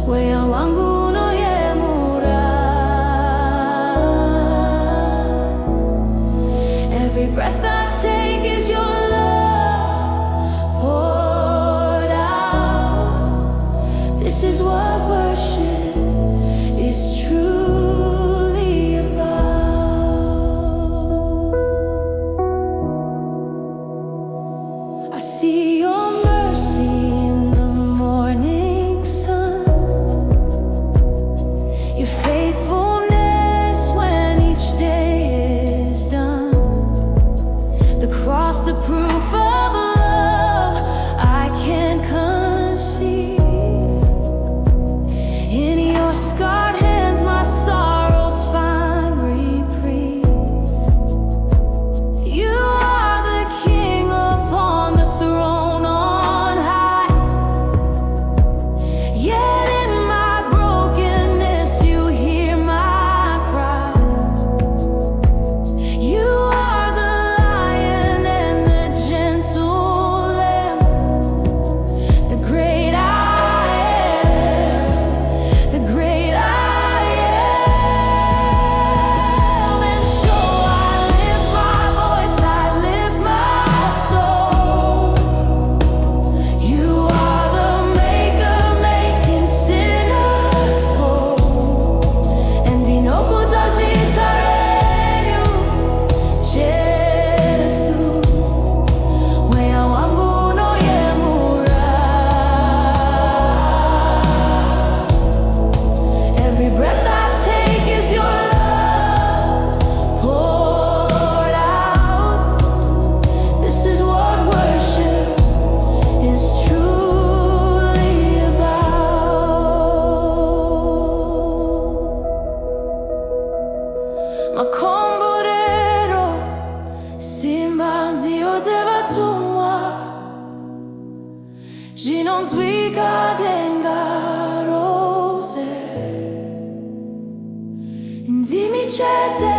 Mweya wangu Unoyemura. Every breath I take is your love poured out. This is what worship is truly about. I see your mercy in the morning sun, your faithfulness when each day is done. The cross, the proof of love I can't conceive. In your scarred hands my sorrows find reprieve. You are the King upon the throne on high. Yet in my brokenness you hear my cry. You are the lion and the gentle lamb, the great I am, the great I am. And so I lift my voice, I lift my soul. You are the maker, making sinners whole. Ndinokudza Zita, renyu, Mweya wangu Unoyemura. Every breath I take is your love poured out. This is what worship is truly about. Makomborero simbanzi otevatumwa zvinonzwika denga rose. Ndimi chete